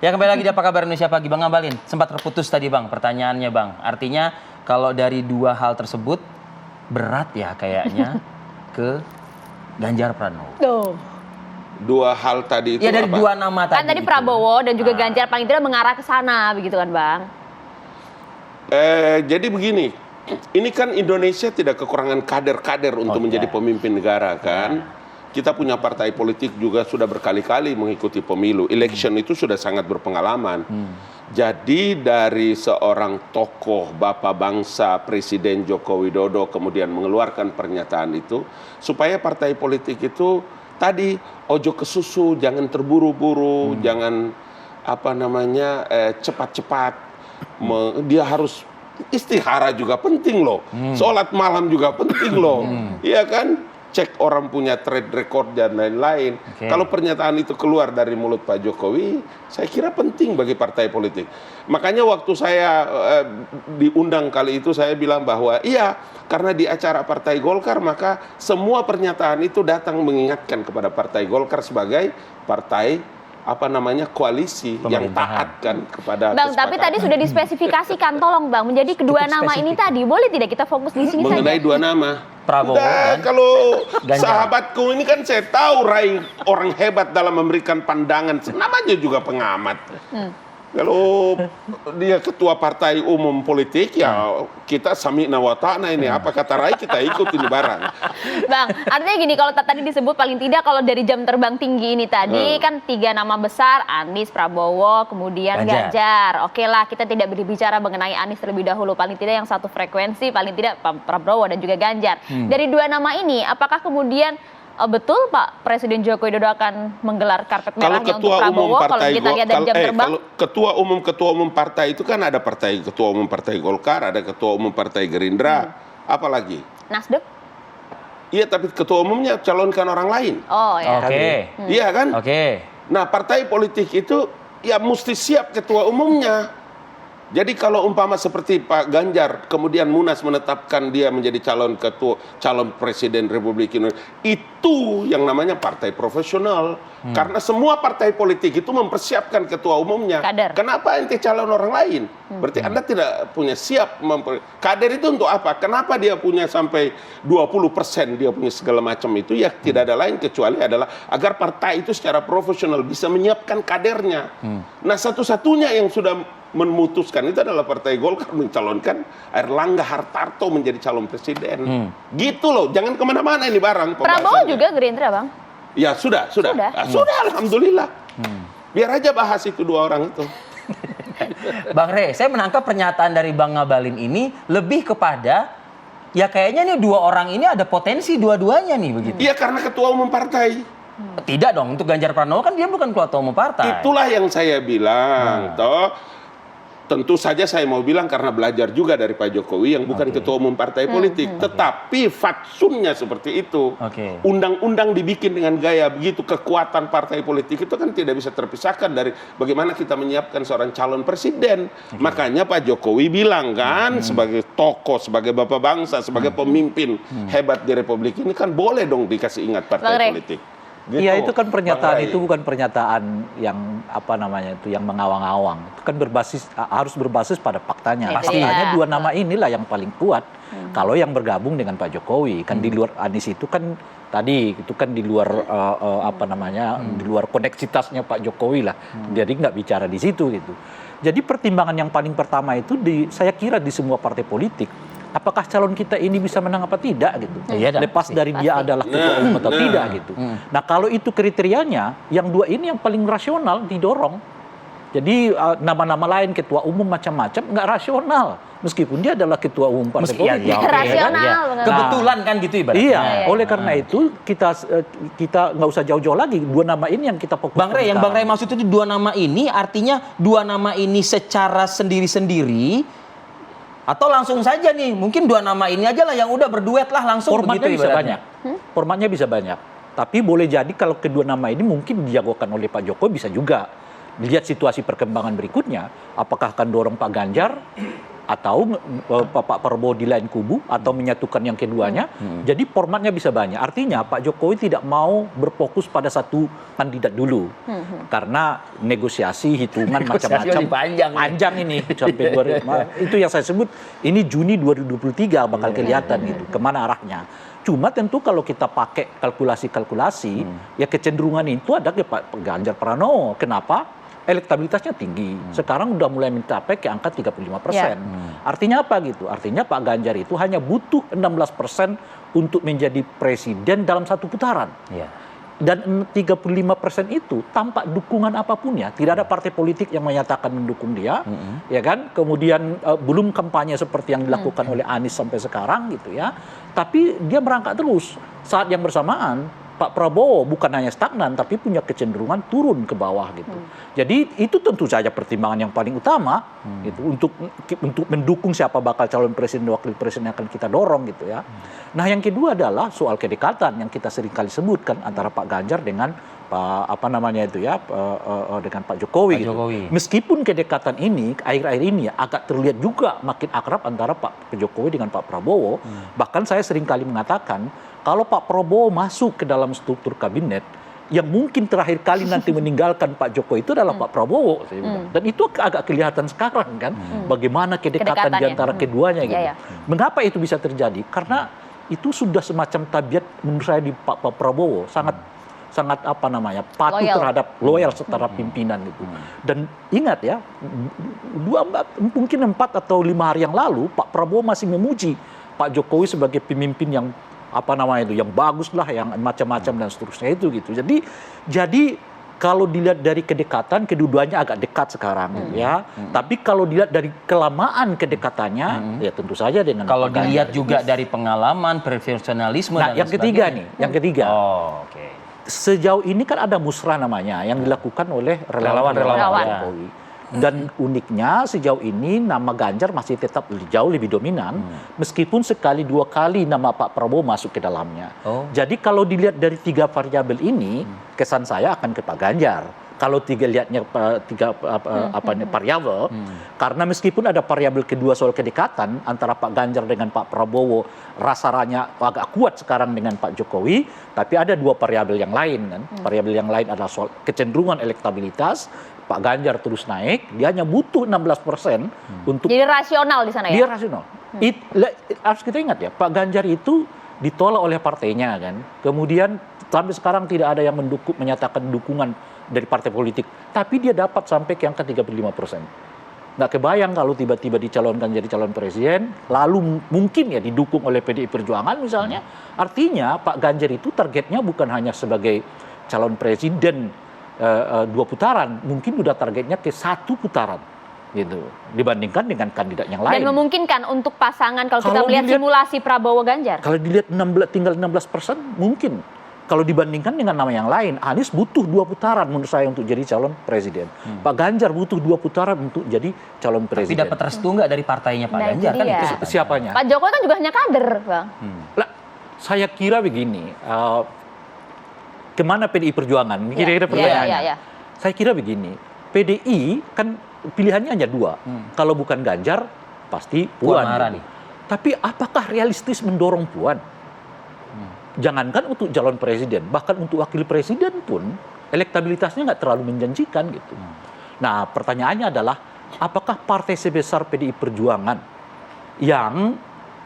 Ya kembali lagi di Apa Kabar Indonesia Pagi. Bang Ngabalin, sempat terputus tadi Bang pertanyaannya Bang. Artinya kalau dari dua hal tersebut berat ya kayaknya ke Ganjar Pranowo. Tuh. Dua hal tadi itu Ya dari apa? dua nama tadi. Kan tadi itu. Prabowo dan juga Ganjar paling tidak mengarah ke sana begitu kan Bang? Jadi begini, ini kan Indonesia tidak kekurangan kader-kader untuk menjadi pemimpin negara kan. Kita punya partai politik juga sudah berkali-kali mengikuti pemilu. Election itu sudah sangat berpengalaman. Jadi dari seorang tokoh Bapak Bangsa Presiden Joko Widodo kemudian mengeluarkan pernyataan itu supaya partai politik itu tadi ojo ke susu, jangan terburu-buru, jangan cepat-cepat. Dia harus istihara juga penting loh, sholat malam juga penting loh, iya kan? Cek orang punya trade record dan lain-lain. Kalau pernyataan itu keluar dari mulut Pak Jokowi, saya kira penting bagi partai politik. Makanya waktu saya diundang kali itu saya bilang bahwa iya, karena di acara Partai Golkar maka semua pernyataan itu datang mengingatkan kepada Partai Golkar sebagai partai koalisi yang taat kan kepada Bang, tapi tadi sudah dispesifikasikan, tolong Bang, menjadi kedua nama ini tadi, boleh tidak kita fokus di sini mengenai saja? dua nama. Prabowo dan kalau Ganjar. sahabatku ini kan saya tahu orang hebat dalam memberikan pandangan, namanya juga pengamat. Kalau dia ketua partai umum politik ya kita sami'na wa ta'na ini, apa kata Rai kita ikut ini barang. Bang, artinya gini, kalau tadi disebut paling tidak kalau dari jam terbang tinggi ini tadi kan tiga nama besar, Anies, Prabowo, kemudian Ganjar. Oke lah, kita tidak berbicara mengenai Anies terlebih dahulu, paling tidak yang satu frekuensi, paling tidak Prabowo dan juga Ganjar. Dari dua nama ini, apakah kemudian betul Pak Presiden Joko Widodo akan menggelar karpet merahnya untuk Prabowo kalau kita lihat dari jam terbang? Kalau ketua umum partai itu kan ada ketua umum partai Golkar, ada ketua umum partai Gerindra, apalagi? Nasdem? Iya, tapi ketua umumnya calonkan orang lain. Oh ya. Oke. Iya kan? Oke. Nah, partai politik itu ya mesti siap ketua umumnya. Jadi kalau umpama seperti Pak Ganjar kemudian Munas menetapkan dia menjadi calon presiden Republik Indonesia, itu yang namanya partai profesional. Karena semua partai politik itu mempersiapkan ketua umumnya. Kader. Kenapa ente calon orang lain? Berarti Anda tidak punya siap kader itu untuk apa? Kenapa dia punya sampai 20% dia punya segala macam itu? Ya tidak ada lain kecuali adalah agar partai itu secara profesional bisa menyiapkan kadernya. Nah, satu-satunya yang sudah memutuskan itu adalah Partai Golkar mencalonkan Airlangga Hartarto menjadi calon presiden. Gitu loh, jangan kemana-mana ini barang. Prabowo juga Gerindra Bang? Ya sudah. Sudah, alhamdulillah. Biar aja bahas itu dua orang itu. Bang Rey, saya menangkap pernyataan dari Bang Ngabalin ini lebih kepada ya kayaknya nih dua orang ini ada potensi dua-duanya nih begitu. Iya, karena ketua umum partai. Tidak dong, untuk Ganjar Pranowo kan dia bukan ketua umum partai. Itulah yang saya bilang, toh. Tentu saja saya mau bilang karena belajar juga dari Pak Jokowi yang bukan ketua umum partai politik. Tetapi fatsunnya seperti itu. Undang-undang dibikin dengan gaya begitu. Kekuatan partai politik itu kan tidak bisa terpisahkan dari bagaimana kita menyiapkan seorang calon presiden. Makanya Pak Jokowi bilang kan sebagai tokoh, sebagai bapak bangsa, sebagai pemimpin hebat di Republik ini kan boleh dong dikasih ingat partai politik. Iya, itu kan pernyataan itu bukan pernyataan yang yang mengawang-awang. Itu kan harus berbasis pada faktanya. Pastinya dua nama inilah yang paling kuat. Kalau yang bergabung dengan Pak Jokowi kan di luar Anies itu kan tadi itu kan di luar di luar koneksitasnya Pak Jokowi lah. Jadi nggak bicara di situ gitu. Jadi pertimbangan yang paling pertama itu saya kira di semua partai politik. Apakah calon kita ini bisa menang apa tidak gitu. Lepas dari dia adalah ketua umum atau tidak gitu. Nah, kalau itu kriterianya, yang dua ini yang paling rasional didorong. Jadi nama-nama lain ketua umum macam-macam nggak rasional. Meskipun dia adalah ketua umum partai politik. Rasional. Kebetulan kan gitu ibaratnya. Iya, oleh karena itu kita nggak usah jauh-jauh lagi. Dua nama ini yang kita fokuskan. Bang Rey, yang Bang Rey maksud itu dua nama ini artinya dua nama ini secara sendiri-sendiri atau langsung saja nih, mungkin dua nama ini aja lah yang udah berduet lah langsung. Formatnya begitu bisa ibaratnya. banyak. Formatnya bisa banyak. Tapi boleh jadi kalau kedua nama ini mungkin dijagokan oleh Pak Jokowi bisa juga. Lihat situasi perkembangan berikutnya, apakah akan dorong Pak Ganjar atau Pak Prabowo di lain kubu atau menyatukan yang keduanya. Jadi formatnya bisa banyak. Artinya Pak Jokowi tidak mau berfokus pada satu kandidat dulu. Karena negosiasi, hitungan macam-macam panjang ini sampai itu yang saya sebut ini Juni 2023 bakal kelihatan gitu kemana arahnya. Cuma tentu kalau kita pakai kalkulasi-kalkulasi ya kecenderungan itu ada ke Pak Ganjar Pranowo. Kenapa? Elektabilitasnya tinggi. Sekarang udah mulai mencapai ke angka 35%. Artinya apa gitu? Artinya Pak Ganjar itu hanya butuh 16% untuk menjadi presiden dalam satu putaran. Dan 35% itu tanpa dukungan apapun ya. Tidak ada partai politik yang menyatakan mendukung dia. Ya kan? Kemudian belum kampanye seperti yang dilakukan oleh Anies sampai sekarang gitu ya. Tapi dia merangkak terus. Saat yang bersamaan Pak Prabowo bukan hanya stagnan tapi punya kecenderungan turun ke bawah gitu. Jadi itu tentu saja pertimbangan yang paling utama gitu untuk mendukung siapa bakal calon presiden dan wakil presiden yang akan kita dorong gitu ya. Nah, yang kedua adalah soal kedekatan yang kita sering kali sebutkan antara Pak Ganjar dengan Pak dengan Pak Jokowi gitu. Meskipun kedekatan ini akhir-akhir ini ya, agak terlihat juga makin akrab antara Pak Jokowi dengan Pak Prabowo. Bahkan saya sering kali mengatakan kalau Pak Prabowo masuk ke dalam struktur kabinet, yang mungkin terakhir kali nanti meninggalkan Pak Jokowi itu adalah Pak Prabowo. Dan itu agak kelihatan sekarang kan, bagaimana kedekatan di antara keduanya gitu. Mengapa itu bisa terjadi? Karena itu sudah semacam tabiat menurut saya di Pak Prabowo, sangat patuh terhadap loyal setara pimpinan gitu. Dan ingat ya, mungkin 4 atau 5 hari yang lalu Pak Prabowo masih memuji Pak Jokowi sebagai pemimpin yang yang bagus lah, yang macam-macam dan seterusnya itu gitu. Jadi kalau dilihat dari kedekatan, kedudukannya agak dekat sekarang ya. Tapi kalau dilihat dari kelamaan kedekatannya, ya tentu saja dengan kalau dilihat juga dari pengalaman, profesionalisme. Nah, yang ketiga nih, yang ketiga. Sejauh ini kan ada musrah namanya yang dilakukan oleh relawan-relawan Jokowi. Dan uniknya sejauh ini nama Ganjar masih tetap jauh lebih dominan, meskipun sekali 2 kali nama Pak Prabowo masuk ke dalamnya. Jadi kalau dilihat dari 3 variabel ini, kesan saya akan ke Pak Ganjar. Kalau lihatnya variabel, karena meskipun ada variabel kedua soal kedekatan antara Pak Ganjar dengan Pak Prabowo, rasanya agak kuat sekarang dengan Pak Jokowi, tapi ada 2 variabel yang lain kan. Variabel yang lain adalah soal kecenderungan elektabilitas. Pak Ganjar terus naik, dia hanya butuh 16% untuk. Jadi rasional di sana ya? Dia rasional. Harus kita ingat ya, Pak Ganjar itu ditolak oleh partainya kan. Kemudian sampai sekarang tidak ada yang menyatakan dukungan dari partai politik. Tapi dia dapat sampai ke angka 35%. Nggak kebayang kalau tiba-tiba dicalonkan jadi calon presiden, lalu mungkin ya didukung oleh PDI Perjuangan misalnya. Artinya Pak Ganjar itu targetnya bukan hanya sebagai calon presiden 2 putaran, mungkin udah targetnya ke 1 putaran gitu dibandingkan dengan kandidat yang lain. Dan memungkinkan untuk pasangan kalau kita melihat simulasi Prabowo Ganjar. Kalau dilihat tinggal 16% mungkin. Kalau dibandingkan dengan nama yang lain, Anies butuh 2 putaran menurut saya untuk jadi calon presiden. Pak Ganjar butuh 2 putaran untuk jadi calon presiden. Tapi dapat restu nggak dari partainya Pak Ganjar kan itu? Siapanya? Pak Jokowi kan juga hanya kader, Bang. Saya kira begini. Kemana PDI Perjuangan? Kira-kira pertanyaannya. Saya kira begini, PDI kan pilihannya hanya 2. Kalau bukan Ganjar, pasti Puan. Gitu. Tapi apakah realistis mendorong Puan? Jangankan untuk calon presiden, bahkan untuk wakil presiden pun elektabilitasnya nggak terlalu menjanjikan gitu. Nah, pertanyaannya adalah, apakah partai sebesar PDI Perjuangan yang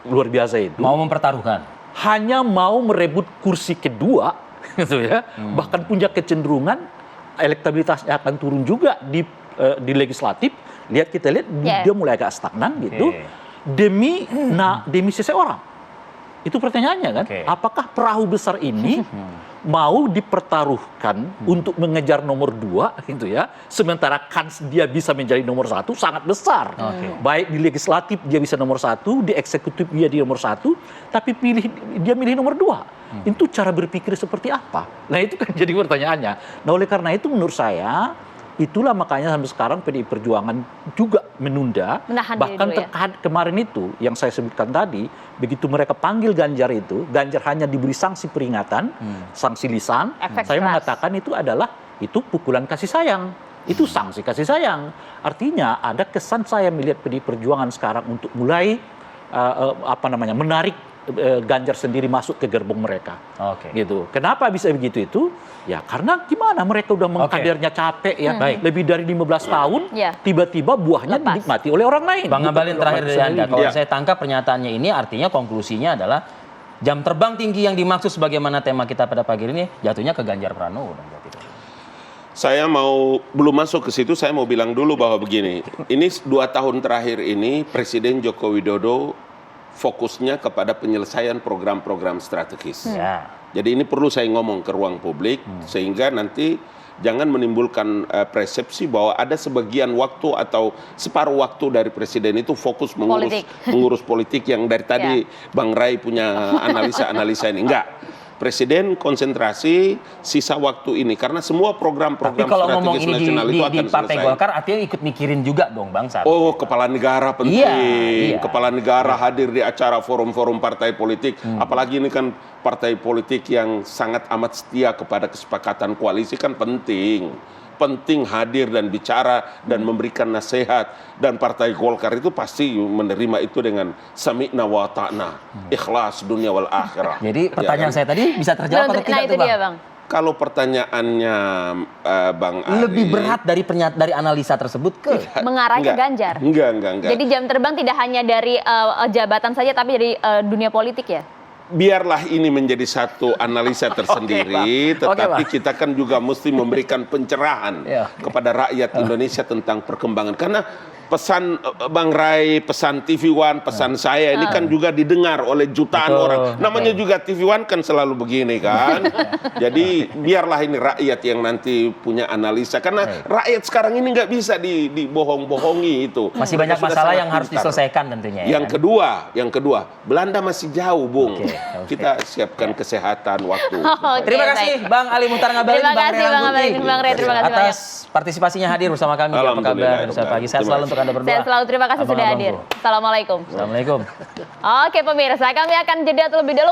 luar biasa itu mau mempertaruhkan, hanya mau merebut kursi kedua? Gitu ya, bahkan punya kecenderungan elektabilitasnya akan turun juga di legislatif. Kita lihat dia mulai agak stagnan gitu. Demi seseorang. Itu pertanyaannya kan, apakah perahu besar ini mau dipertaruhkan untuk mengejar nomor 2 gitu ya, sementara kans dia bisa menjadi nomor 1 sangat besar. Baik di legislatif dia bisa nomor 1, di eksekutif dia di nomor 1, tapi dia milih nomor 2. Itu cara berpikir seperti apa? Nah itu kan jadi pertanyaannya. Nah oleh karena itu menurut saya, itulah makanya sampai sekarang PDI Perjuangan juga menunda. Bahkan kemarin itu yang saya sebutkan tadi, begitu mereka panggil Ganjar itu, Ganjar hanya diberi sanksi peringatan, sanksi lisan. Saya mengatakan itu adalah pukulan kasih sayang. itu sanksi kasih sayang. Artinya ada kesan saya melihat PDI Perjuangan sekarang untuk mulai menarik Ganjar sendiri masuk ke gerbong mereka. Oke. Gitu. Kenapa bisa begitu itu? Ya karena gimana mereka udah mengkadernya capek ya, lebih dari 15 tahun, tiba-tiba buahnya dinikmati oleh orang lain. Bang Ngabalin, terakhir dari Anda, kalau Ya. saya tangkap pernyataannya ini artinya konklusinya adalah jam terbang tinggi yang dimaksud sebagaimana tema kita pada pagi ini jatuhnya ke Ganjar Pranowo dong berarti. Saya belum masuk ke situ, saya mau bilang dulu bahwa begini, ini 2 tahun terakhir ini Presiden Joko Widodo fokusnya kepada penyelesaian program-program strategis. Ya. Jadi ini perlu saya ngomong ke ruang publik, sehingga nanti jangan menimbulkan persepsi bahwa ada sebagian waktu atau separuh waktu dari Presiden itu fokus mengurus politik yang dari tadi Bang Ray punya analisa-analisa ini. Enggak. Presiden konsentrasi sisa waktu ini karena semua program-program Tapi kalau ngomong strategis ini nasional itu di akan Partai selesai. Golkar artinya ikut mikirin juga dong Bang Sar. Oh, kepala negara penting. Iya. Kepala negara hadir di acara forum-forum partai politik. Apalagi ini kan partai politik yang sangat amat setia kepada kesepakatan koalisi kan penting. Penting hadir dan bicara dan memberikan nasihat. Dan Partai Golkar itu pasti menerima itu dengan sami'na wa ta'na. Ikhlas dunia wal akhirah. Jadi pertanyaan saya tadi bisa terjawab atau tidak itu tuh Bang? dia Bang. Kalau pertanyaannya Bang Ari, Lebih berat dari analisa tersebut ke Mengarah ke Ganjar. Enggak. Jadi jam terbang tidak hanya dari jabatan saja tapi dari dunia politik ya. Biarlah ini menjadi satu analisa tersendiri, tetapi kita kan juga mesti memberikan pencerahan kepada rakyat Indonesia tentang perkembangan. Karena pesan Bang Ray, pesan TV One, pesan saya ini kan juga didengar oleh jutaan orang. Namanya juga TV One kan selalu begini kan. Jadi biarlah ini rakyat yang nanti punya analisa. Karena rakyat sekarang ini nggak bisa dibohong-bohongi itu. Masih banyak Sudah masalah sangat yang harus pintar. diselesaikan tentunya. Yang kedua, Belanda masih jauh, Bung. Kita siapkan kesehatan waktu. Terima kasih Bang Ali Muhtar Ngabalin, Terima kasih Bang Ngabalin, Bang Ray, terima kasih banyak. atas partisipasinya hadir bersama kami di Apa Kabar Indonesia Pagi. Sehat selalu untuk Anda berdua. Sehat selalu, terima kasih sudah hadir. Assalamualaikum. Assalamualaikum. Oke pemirsa, kami akan jeda terlebih dahulu.